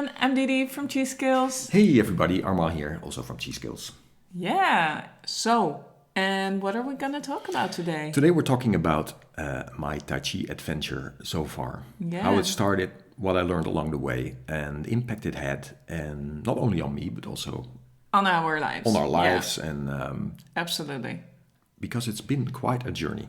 everyone, I'm Didi from Chi Skills. Hey everybody, Armand here, also from Chi Skills. Yeah, so, and what are we going to talk about today? Today we're talking about my Tai Chi adventure so far. Yeah. How it started, what I learned along the way, and the impact it had, and not only on me, but also On our lives. on our lives, Yeah, and absolutely. because it's been quite a journey.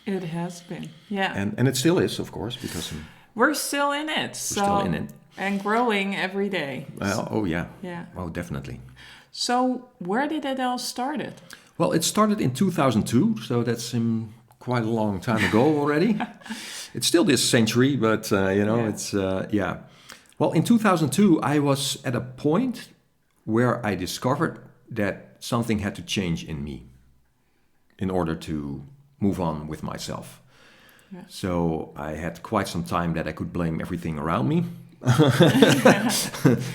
It has been, yeah. And it still is, of course, because We're still in it. we're still in it. And growing every day. Oh yeah. Yeah. Oh, definitely. So, where did it all started? Well, it started in 2002, so that's quite a long time ago already. It's still this century, but Yeah. it's yeah. Well, in 2002, I was at a point where I discovered that something had to change in me in order to move on with myself. Yeah. So I had quite some time that I could blame everything around me.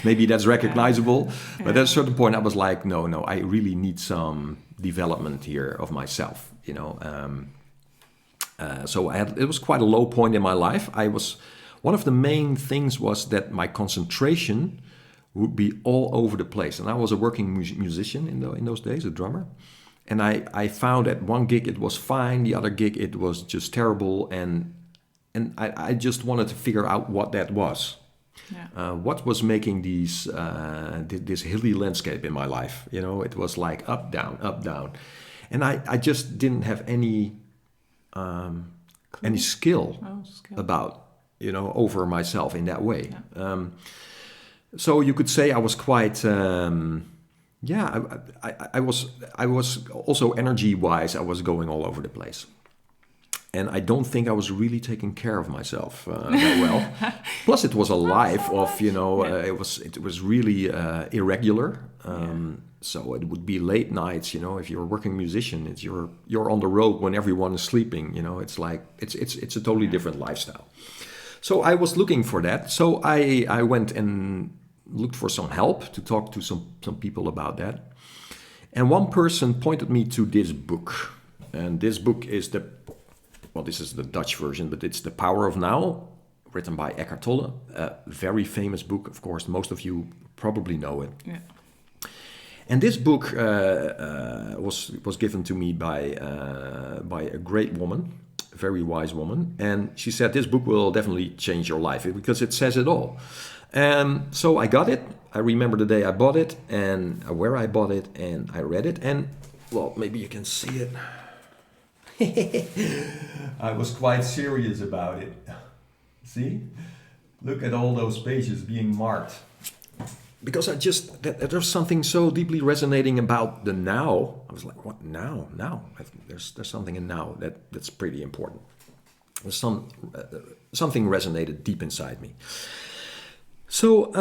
Maybe that's recognizable, but at a certain point I was like, no, I really need some development here of myself, So it was quite a low point in my life. One of the main things was that my concentration would be all over the place, and I was a working musician in those days, a drummer. And I found at one gig it was fine, the other gig it was just terrible, and I just wanted to figure out what that was. Yeah. What was making this hilly landscape in my life? It was like up, down, and I just didn't have any skill about over myself in that way. Yeah. So you could say I was quite. I was also energy-wise, I was going all over the place. And I don't think I was really taking care of myself that well. Plus, it was a life of, it was really irregular. So it would be late nights, if you're a working musician, you're on the road when everyone is sleeping, it's like, it's a totally different lifestyle. So I was looking for that. So I went and looked for some help to talk to some people about that. And one person pointed me to this book. And this book is this is the Dutch version, but it's The Power of Now, written by Eckhart Tolle. A very famous book, of course. Most of you probably know it. Yeah. And this book was given to me by a great woman, a very wise woman. And she said, this book will definitely change your life because it says it all. So I got it. I remember the day I bought it and where I bought it, and I read it. And, well, maybe you can see it. I was quite serious about it. See? Look at all those pages being marked. Because there's something so deeply resonating about the now. I was like, what now? Now? There's something in now that's pretty important. There's something resonated deep inside me. So,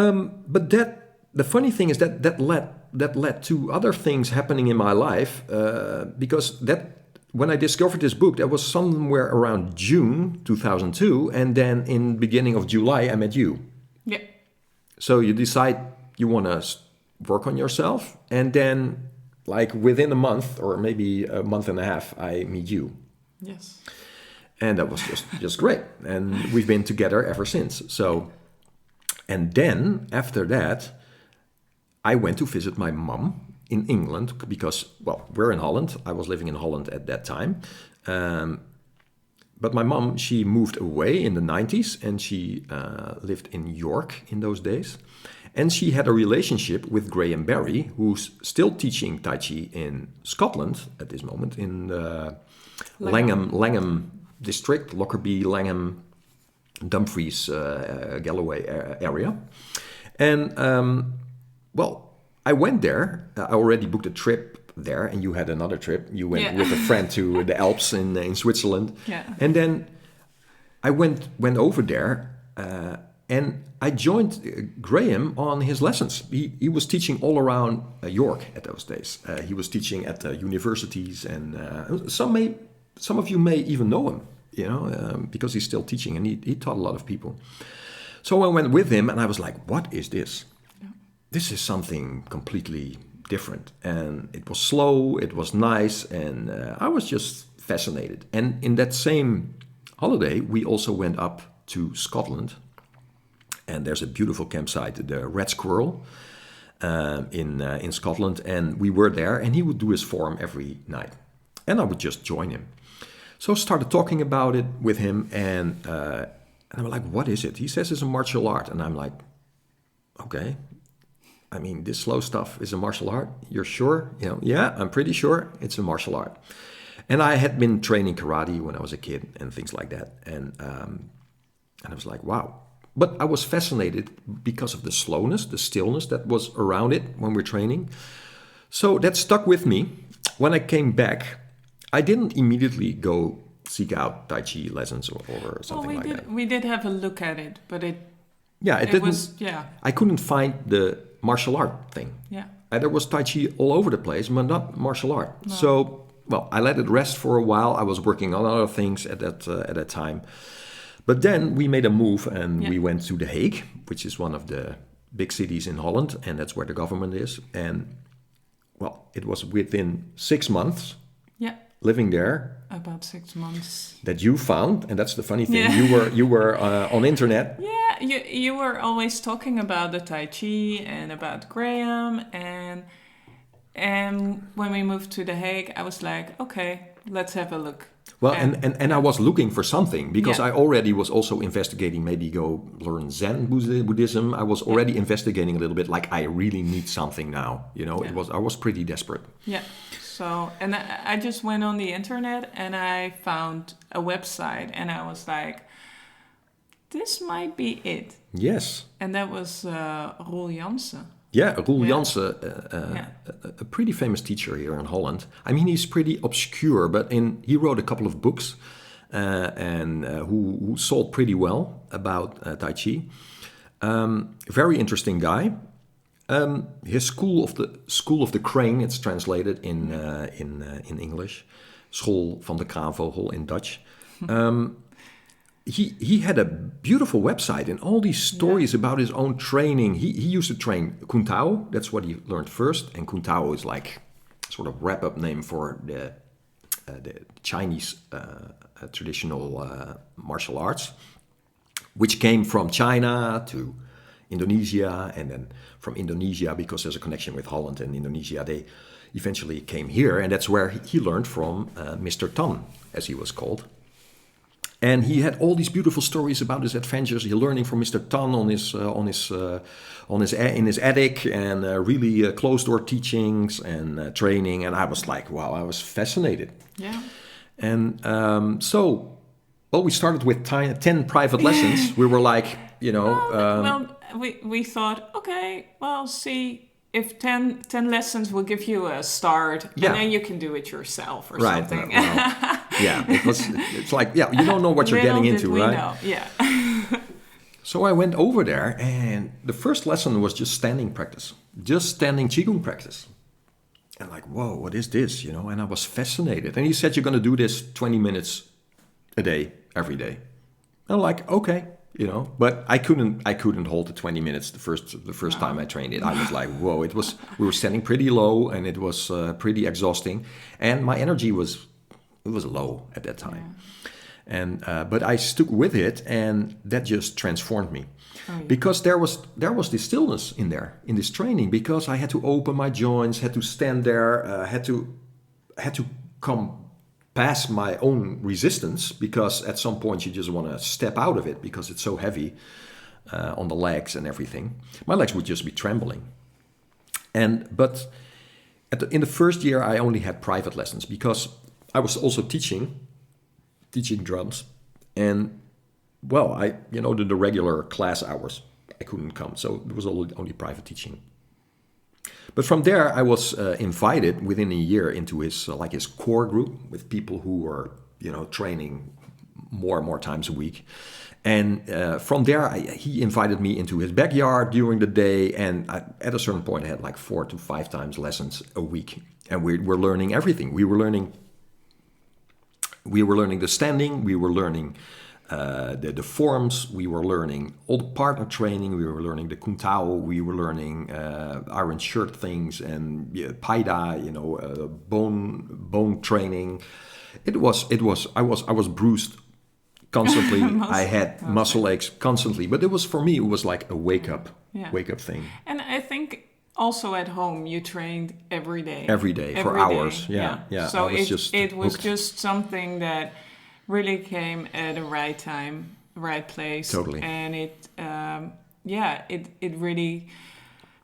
but the funny thing is that led to other things happening in my life, because when I discovered this book, that was somewhere around June 2002, and then in beginning of July, I met you. Yeah. So you decide you want to work on yourself, and then, like within a month or maybe a month and a half, I meet you. Yes. And that was just great, and we've been together ever since. So, and then after that, I went to visit my mom in England because, well, we're in Holland. I was living in Holland at that time. But my mom, she moved away in the 90s, and she lived in York in those days. And she had a relationship with Graham Barry, who's still teaching Tai Chi in Scotland at this moment, in Langham district, Lockerbie, Langham, Dumfries, Galloway area. And, well, I went there. I already booked a trip there, and you had another trip. You went with a friend to the Alps in Switzerland. Yeah. And then I went over there, and I joined Graham on his lessons. He was teaching all around York at those days. He was teaching at universities, and some of you may even know him, because he's still teaching, and he taught a lot of people. So I went with him, and I was like, what is this? This is something completely different. And it was slow, it was nice, and I was just fascinated. And in that same holiday, we also went up to Scotland. And there's a beautiful campsite, the Red Squirrel, in Scotland. And we were there, and he would do his form every night. And I would just join him. So I started talking about it with him, and I'm like, what is it? He says it's a martial art. And I'm like, okay. I mean, this slow stuff is a martial art. You're sure? Yeah, I'm pretty sure it's a martial art. And I had been training karate when I was a kid and things like that. And I was like, wow. But I was fascinated because of the slowness, the stillness that was around it when we're training. So that stuck with me. When I came back, I didn't immediately go seek out Tai Chi lessons or something like that. We did have a look at it, but it didn't. was, yeah. I couldn't find the martial art thing. Yeah. There was Tai Chi all over the place, but not martial art. No. So, well, I let it rest for a while. I was working on other things at that time. But then we made a move and we went to The Hague, which is one of the big cities in Holland, and that's where the government is. And, well, it was within 6 months living there. About 6 months. That you found, and that's the funny thing, you were on internet. Yeah, you were always talking about the Tai Chi and about Graham, and when we moved to The Hague, I was like, okay, let's have a look. Well, and I was looking for something because I already was also investigating, maybe go learn Zen Buddhism. I was already investigating a little bit, like I really need something now. I was pretty desperate. Yeah. So, and I just went on the internet and I found a website and I was like, this might be it. Yes. And that was Roel Janssen. Yeah, Roel Janssen, a pretty famous teacher here in Holland. I mean, he's pretty obscure, but he wrote a couple of books and who sold pretty well about Tai Chi. Very interesting guy. His School of the Crane, it's translated in English. School van de Kraanvogel in Dutch. He had a beautiful website and all these stories about his own training. He used to train Kung Tao. That's what he learned first. And Kung Tao is like sort of wrap-up name for the Chinese traditional martial arts, which came from China to Indonesia, and then from Indonesia, because there's a connection with Holland and Indonesia, they eventually came here, and that's where he learned from Mr. Tan, as he was called. And he had all these beautiful stories about his adventures. He learning from Mr. Tan in his attic, and really closed-door teachings and training. And I was like, wow, I was fascinated. Yeah. And we started with 10 private lessons. We were like, we thought, okay, well, see if 10 lessons will give you a start, and then you can do it yourself or something. It's like, you don't know what you're getting into, right? Know. Yeah. So I went over there, and the first lesson was just standing practice, just standing Qigong practice. And like, whoa, what is this? And I was fascinated. And he said, you're going to do this 20 minutes a day, every day. And I'm like, okay. But I couldn't hold the 20 minutes the first time I trained it. I was like, whoa, we were standing pretty low, and it was pretty exhausting, and my energy was low at that time. Yeah. And but I stuck with it, and that just transformed me. Because there was this stillness in this training, because I had to open my joints, had to stand there, had to come past my own resistance, because at some point you just want to step out of it because it's so heavy on the legs and everything. My legs would just be trembling. But in the first year I only had private lessons, because I was also teaching drums, and the regular class hours I couldn't come, so it was only private teaching. But from there, I was invited within a year into his core group with people who were, training more and more times a week. And from there, he invited me into his backyard during the day. And at a certain point, I had like 4 to 5 times lessons a week. And we were learning everything. We were learning the standing. We were learning the forms, we were learning all the partner training, we were learning the Kung Tao, we were learning iron shirt things, and Paida, bone training. I was bruised constantly. I had Muscle muscle aches constantly, but it was for me. It was like a Yeah. wake up thing. And I think also at home you trained every day. Every day for Every hours. day, Yeah, yeah. So I was just it was hooked. just something that really came at the right time, right place, Totally. and it really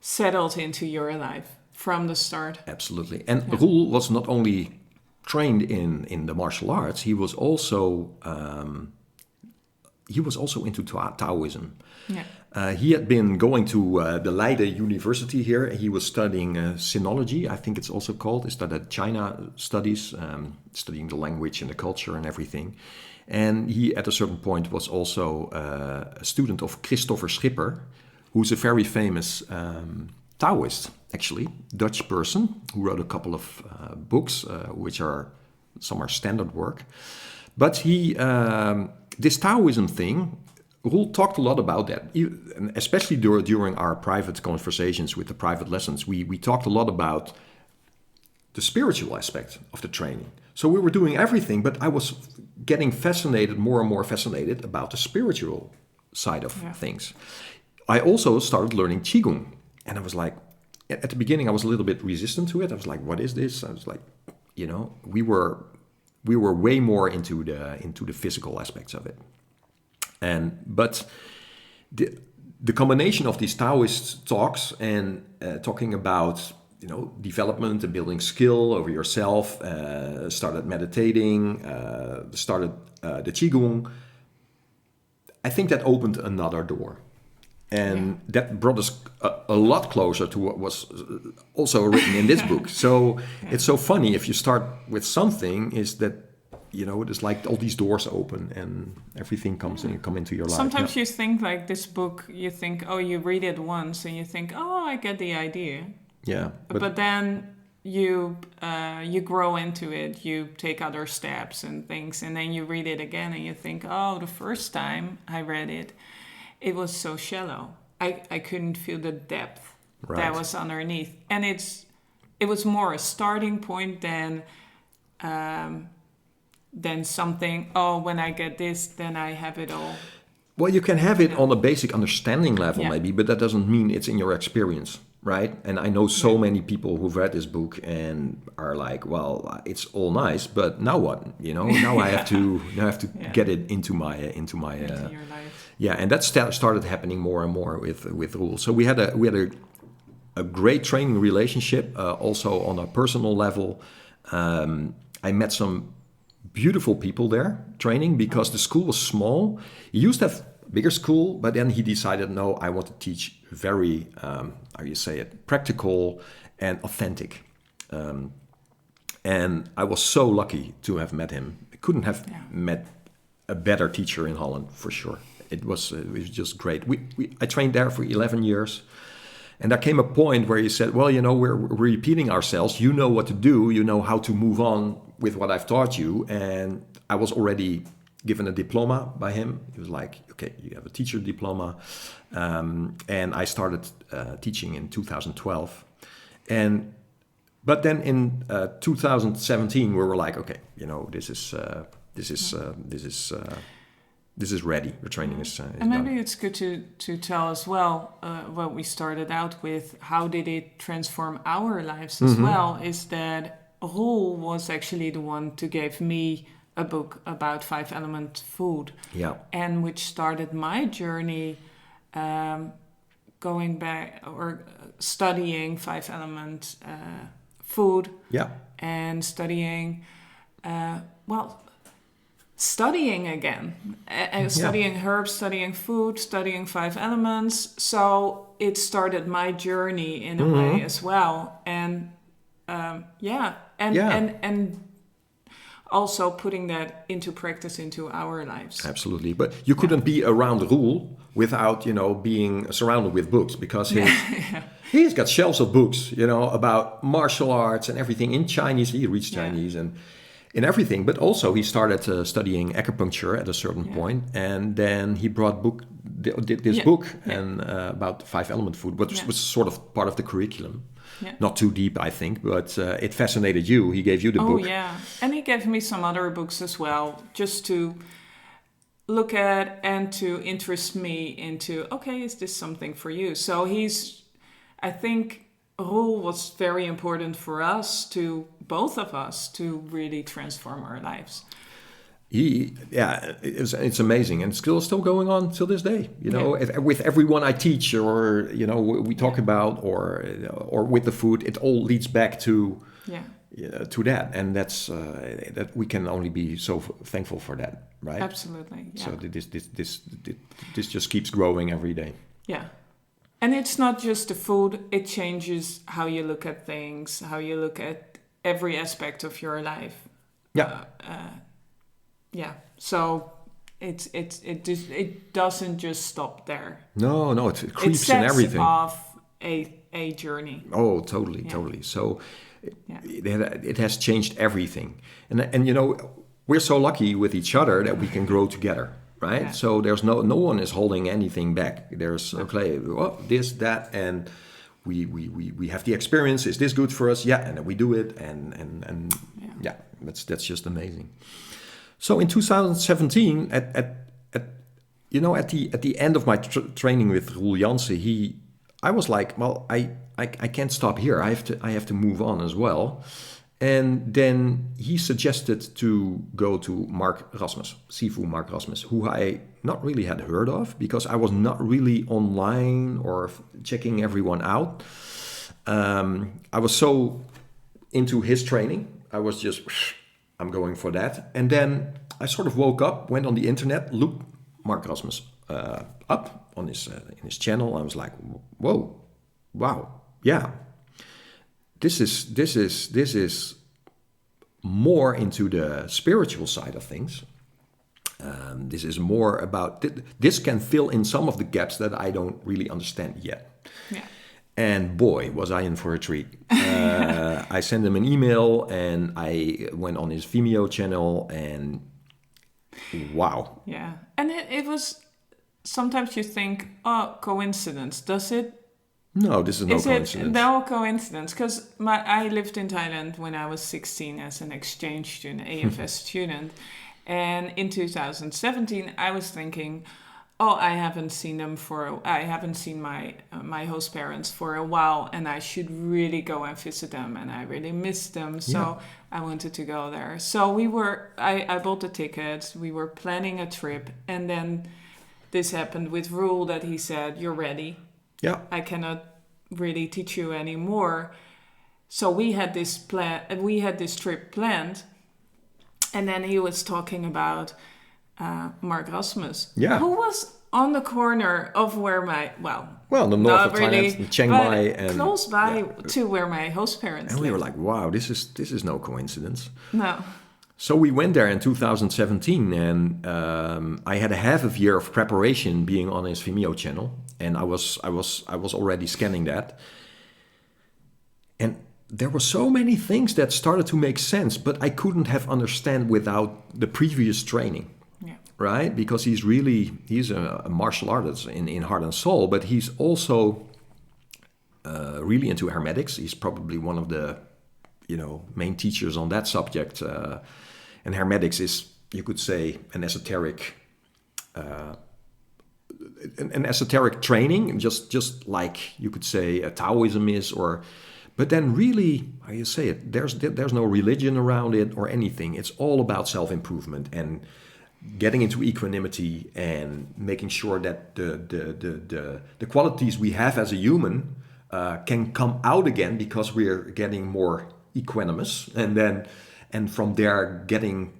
settled into your life from the start. Absolutely. And Roel was not only trained in the martial arts, he was also into Taoism. Yeah. He had been going to the Leiden University here. He was studying sinology, I think it's also called. He studied China studies, studying the language and the culture and everything. And he, at a certain point, was also a student of Christopher Schipper, who's a very famous Taoist, actually, Dutch person, who wrote a couple of books, which are some are standard work. But this Taoism thing, Roel talked a lot about that, especially during our private conversations with the private lessons. We talked a lot about the spiritual aspect of the training. So we were doing everything, but I was getting more and more fascinated about the spiritual side of things. I also started learning Qigong, and I was like, at the beginning, I was a little bit resistant to it. I was like, what is this? I was like, we were way more into the physical aspects of it. But the combination of these Taoist talks and talking about development and building skill over yourself, started meditating, started the Qigong. I think that opened another door. And that brought us a lot closer to what was also written in this book. So it's so funny, if you start with something, is that it's like all these doors open and everything come into your life. Sometimes you think like this book, you think, oh, you read it once and you think, oh, I get the idea. Yeah. But then you grow into it, you take other steps and things, and then you read it again and you think, oh, the first time I read it, it was so shallow. I couldn't feel the depth that was underneath. And it was more a starting point than something, oh, when I get this, then I have it all. Well, you can have it on a basic understanding level maybe, but that doesn't mean it's in your experience, right? And I know so many people who've read this book and are like, well, it's all nice, but now what? Now I have to get it into your life. Yeah, and that started happening more and more with Roel. So we had a great training relationship, also on a personal level. I met some beautiful people there training because the school was small. He used to have a bigger school, but then he decided, no, I want to teach very, practical and authentic. And I was so lucky to have met him. I couldn't have met a better teacher in Holland, for sure. It was just great. I trained there for 11 years. And there came a point where he said, well, we're repeating ourselves. You know what to do. You know how to move on with what I've taught you. And I was already given a diploma by him. He was like, okay, you have a teacher diploma. And I started teaching in 2012. But then in 2017, we were like, okay, this is ready. The training is and maybe done. it's good to tell as well what we started out with. How did it transform our lives as well? Is that Roel was actually the one to give me a book about 5-element food. Yeah. And which started my journey going back or studying 5-element food. Yeah. And studying, studying again, studying herbs, studying food, studying 5 elements. So it started my journey in a way as well. And and also putting that into practice into our lives. Absolutely. But you couldn't be around Roel without, being surrounded with books, because he's got shelves of books, about martial arts and everything in Chinese. He reads Chinese and in everything, but also he started studying acupuncture at a certain point, and then he brought book and about 5-element food, which was sort of part of the curriculum. Yeah. Not too deep, I think, but it fascinated you. He gave you the book. Oh, yeah. And he gave me some other books as well, just to look at and to interest me into, okay, is this something for you? So I think Roel was very important for us, to both of us, to really transform our lives. It's amazing, and still going on till this day. You know, with everyone I teach, or you know, we talk about, or with the food, it all leads back to to that, and that's that we can only be so thankful for that, right? Absolutely. Yeah. So this just keeps growing every day. Yeah. And it's not just the food, it changes how you look at things, how you look at every aspect of your life. Yeah. So it doesn't just stop there. No, it creeps it sets in everything. Off a journey. Oh, totally. So it has changed everything. And you know, we're so lucky with each other that we can grow together, right? Yeah. So there's no one is holding anything back. There's this, that, and we have the experience. Is this good for us? Yeah, and then we do it, and that's just amazing. So in 2017, at the end of my training with Roel Jansen, I was like, well, I can't stop here. I have to move on as well. And then he suggested to go to Mark Rasmus, Sifu Mark Rasmus, who I not really had heard of because I was not really online or checking everyone out. I was so into his training. I was just, I'm going for that. And then I sort of woke up, went on the internet, looked Mark Rasmus up on his in his channel. I was like, whoa, wow, yeah. This is more into the spiritual side of things. This is more about this can fill in some of the gaps that I don't really understand yet. Yeah. And boy, was I in for a treat. I sent him an email and I went on his Vimeo channel and wow. Yeah. And it was, sometimes you think, oh, coincidence. Does it? No, this is no coincidence. No coincidence, because I lived in Thailand when I was 16 as an exchange student, AFS student. And in 2017, I was thinking, oh, I haven't seen my host parents for a while, and I should really go and visit them, and I really missed them. So I wanted to go there. So I bought the tickets. We were planning a trip, and then this happened with Roel, that he said, "You're ready." Yeah. I cannot really teach you anymore. So we had this trip planned, and then he was talking about Mark Rasmus, who was on the corner of where the north of Thailand, Chiang Mai, and close by to where my host parents and lived. We were like, wow, this is no coincidence. No. So we went there in 2017, and I had a half a year of preparation being on his Vimeo channel, and I was already scanning that, and there were so many things that started to make sense, but I couldn't have understand without the previous training, right? Because he's a martial artist in heart and soul, but he's also really into hermetics. He's probably one of the main teachers on that subject. And hermetics is, you could say, an esoteric training, just like you could say a Taoism is, but then really, how you say it, there's no religion around it or anything. It's all about self-improvement and getting into equanimity and making sure that the qualities we have as a human can come out again because we're getting more equanimous, and from there getting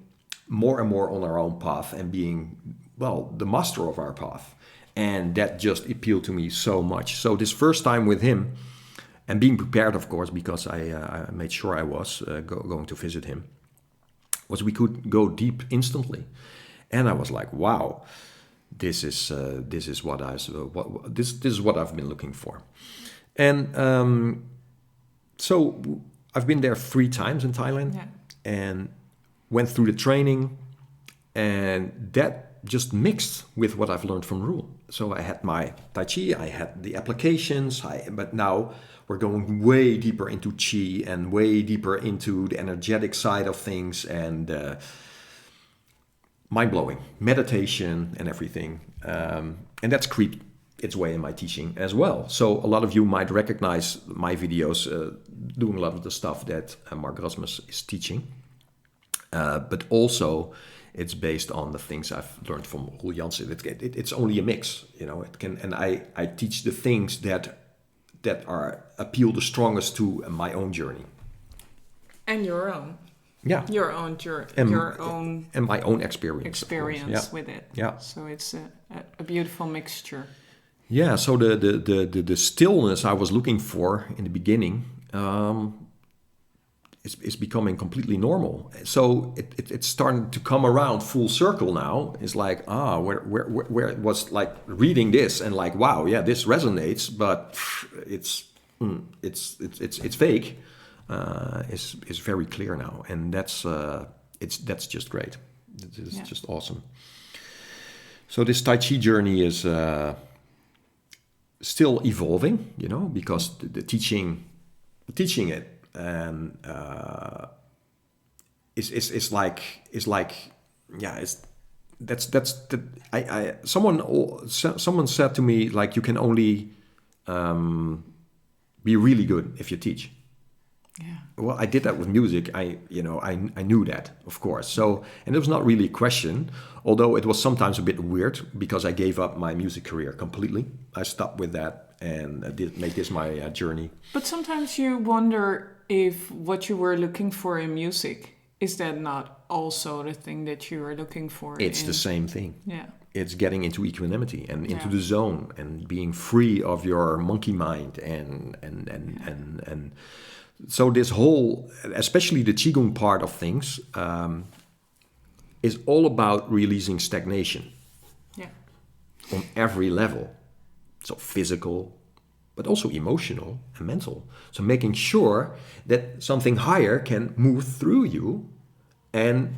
more and more on our own path and being, the master of our path. And that just appealed to me so much. So this first time with him, and being prepared, of course, because I made sure I was going to visit him, was we could go deep instantly. And I was like, wow, this is what I've been looking for. And so I've been there 3 times in Thailand, and went through the training, and that just mixed with what I've learned from Roel. So I had my Tai Chi, I had the applications, but now we're going way deeper into Chi and way deeper into the energetic side of things, and mind-blowing. Meditation and everything. And that's creeped its way in my teaching as well. So a lot of you might recognize my videos doing a lot of the stuff that Mark Rasmus is teaching. But also it's based on the things I've learned from Roel Janssen. It's only a mix, you know. It can, and I teach the things that appeal the strongest to my own journey. And your own. Yeah. Your own journey. And my own experience. With it. Yeah. So it's a beautiful mixture. Yeah. So the stillness I was looking for in the beginning is becoming completely normal. So it's starting to come around full circle now. It's like, where it was like reading this and like, wow, yeah, this resonates, but it's fake. Is very clear now, and that's just great. It's just awesome. So this Tai Chi journey is still evolving, you know, because the teaching it and is like someone said to me, like, you can only be really good if you teach. Yeah. Well, I did that with music. I knew that, of course. So, and it was not really a question, although it was sometimes a bit weird because I gave up my music career completely. I stopped with that and I did make this my journey. But sometimes you wonder if what you were looking for in music, is that not also the thing that you are looking for? It's the same thing. Yeah. It's getting into equanimity and into the zone and being free of your monkey mind and so this whole, especially the Qigong part of things, is all about releasing stagnation. Yeah. On every level. So physical, but also emotional and mental. So making sure that something higher can move through you and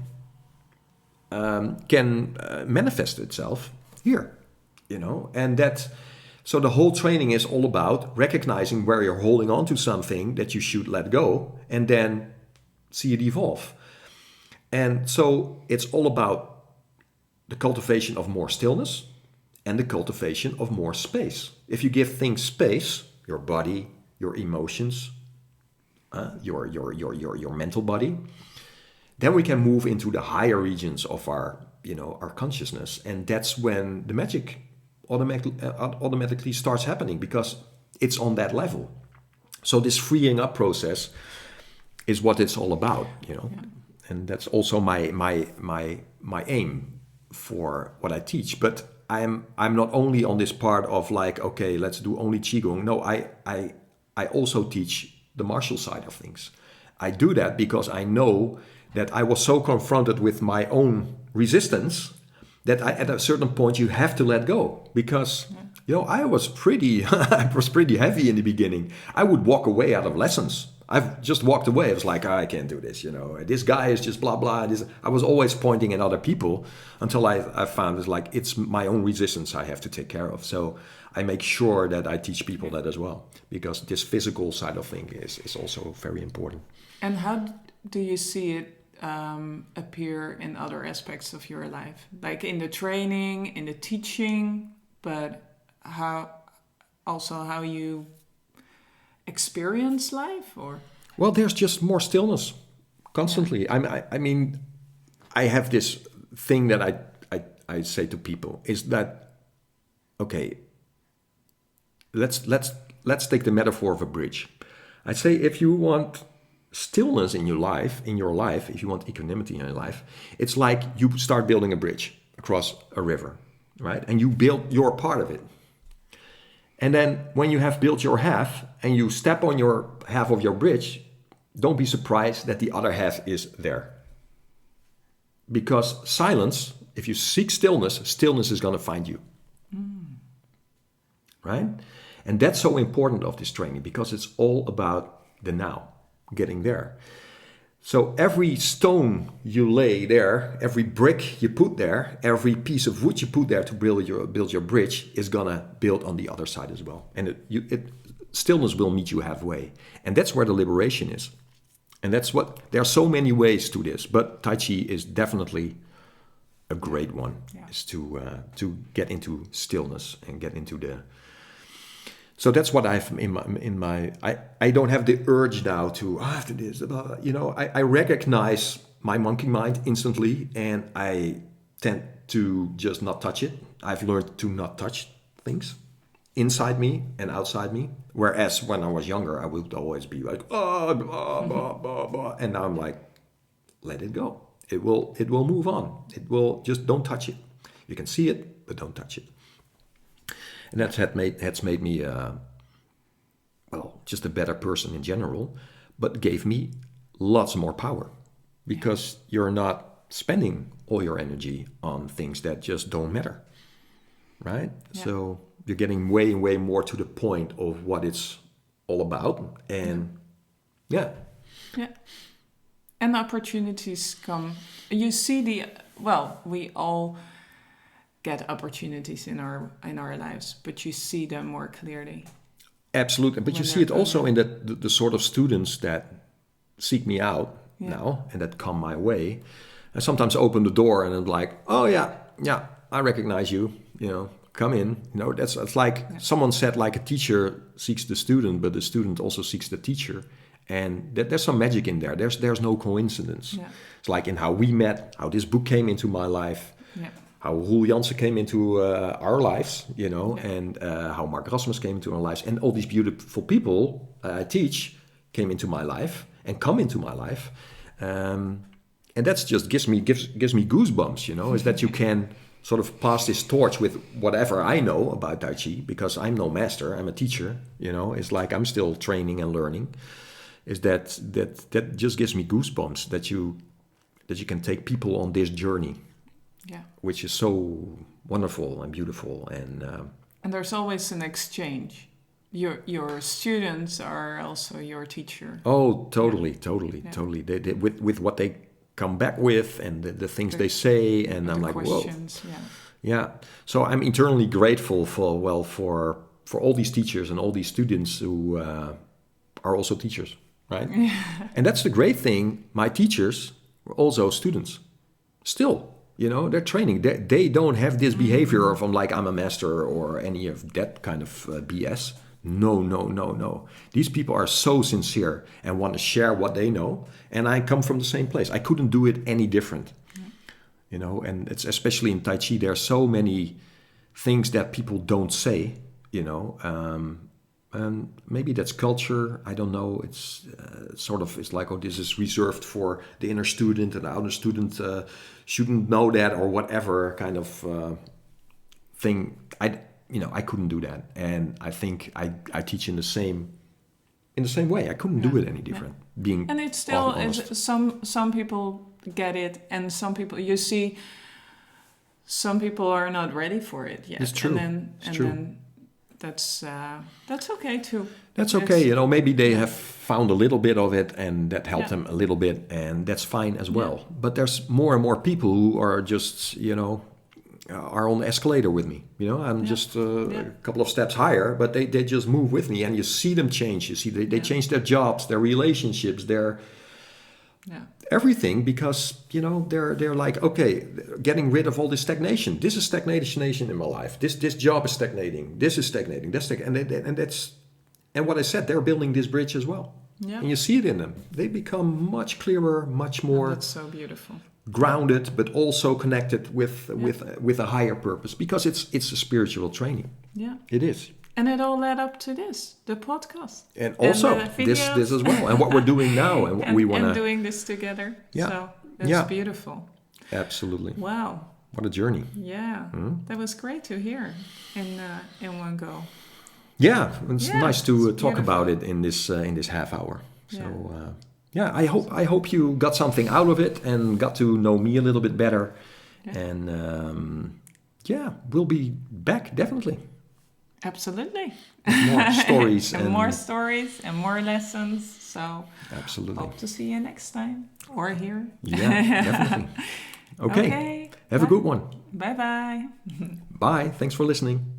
can manifest itself here, you know, and that. So the whole training is all about recognizing where you're holding on to something that you should let go and then see it evolve. And so it's all about the cultivation of more stillness and the cultivation of more space. If you give things space, your body, your emotions, your mental body, then we can move into the higher regions of our consciousness. And that's when the magic automatically starts happening because it's on that level. So this freeing up process is what it's all about, you know. Yeah. And that's also my aim for what I teach. But I'm not only on this part of like, okay, let's do only Qigong. No, I also teach the martial side of things. I do that because I know that I was so confronted with my own resistance that at a certain point you have to let go because I was pretty heavy in the beginning. I would walk away out of lessons. I've just walked away. I was like, I can't do this. This guy is just blah blah. I was always pointing at other people until I found it's like it's my own resistance I have to take care of. So I make sure that I teach people that as well because this physical side of things is also very important. And how do you see it appear in other aspects of your life, like in the training, in the teaching, but how you experience life? Or well, there's just more stillness constantly. Yeah. I mean, I have this thing that I say to people is that, okay, let's take the metaphor of a bridge. I say if you want stillness in your life, if you want equanimity in your life, it's like you start building a bridge across a river, right? And you build your part of it. And then when you have built your half and you step on your half of your bridge, don't be surprised that the other half is there. Because silence, if you seek stillness is going to find you. Right? And that's so important of this training because it's all about the now. Getting there. So every stone you lay there, every brick you put there, every piece of wood you put there to build your bridge is gonna build on the other side as well. And stillness will meet you halfway. And that's where the liberation is. And there are so many ways to this, but Tai Chi is definitely a great one, Yeah. is to get into stillness and get into the. So that's what I've in my. I don't have the urge now to after this. I recognize my monkey mind instantly, and I tend to just not touch it. I've learned to not touch things inside me and outside me. Whereas when I was younger, I would always be like, oh, blah, blah, blah, blah. And now I'm like, let it go. It will move on. It will just don't touch it. You can see it, but don't touch it. And that's made me, just a better person in general, but gave me lots more power because you're not spending all your energy on things that just don't matter, right? Yeah. So you're getting way, way more to the point of what it's all about. And yeah. And opportunities come. You see we all get opportunities in our lives, but you see them more clearly. Absolutely. But you see it also in the sort of students that seek me out now and that come my way. I sometimes open the door and I'm like, oh yeah, I recognize you, come in. It's like someone said, like a teacher seeks the student, but the student also seeks the teacher. And there's some magic in there. There's no coincidence. Yeah. It's like in how we met, how this book came into my life, how Roel Janssen came into our lives, and how Mark Rasmus came into our lives. And all these beautiful people I teach came into my life and come into my life. And that's just gives me goosebumps, is that you can sort of pass this torch with whatever I know about Tai Chi, because I'm no master, I'm a teacher, it's like I'm still training and learning. Is that just gives me goosebumps that you can take people on this journey, which is so wonderful and beautiful, and there's always an exchange. Your students are also your teacher. Oh, totally. They with what they come back with and the things they say, and I'm like, questions, whoa, yeah. So I'm eternally grateful for all these teachers and all these students who are also teachers. Right? And that's the great thing. My teachers were also students. Still, they're training. They don't have this behavior of I'm a master or any of that kind of BS. No. These people are so sincere and want to share what they know. And I come from the same place. I couldn't do it any different. And it's especially in Tai Chi, there are so many things that people don't say, and maybe that's culture. I don't know. It's it's like, this is reserved for the inner student, and the outer student shouldn't know that, or whatever kind of thing. I couldn't do that, and I think I teach in the same way. I couldn't do it any different. And it's still some people get it, and some people you see. Some people are not ready for it yet. It's true. It's true. Then that's okay too. That's okay. Maybe they have found a little bit of it and that helped them a little bit, and that's fine as well. Yeah. But there's more and more people who are just, are on the escalator with me. I'm just a couple of steps higher, but they just move with me, and you see them change. You see they change their jobs, their relationships, their everything, because they're like, okay, getting rid of all this stagnation. This is stagnation in my life. This job is stagnating. This is stagnating. And what I said, they're building this bridge as well. Yeah. And you see it in them. They become much clearer, much more. That's so beautiful. Grounded, but also connected with a higher purpose, because it's a spiritual training. Yeah, it is. And it all led up to this, the podcast. And also this as well. And what we're doing now. And what we want to... And doing this together. Yeah. So that's beautiful. Absolutely. Wow. What a journey. Yeah. That was great to hear in one go. Yeah. It's nice to talk about it in this half hour. So, I hope you got something out of it and got to know me a little bit better. Yeah. And we'll be back, definitely. Absolutely. More stories. and more stories and more lessons. So absolutely. Hope to see you next time or here. Yeah, definitely. Okay. Have a good one. Bye-bye. Bye. Thanks for listening.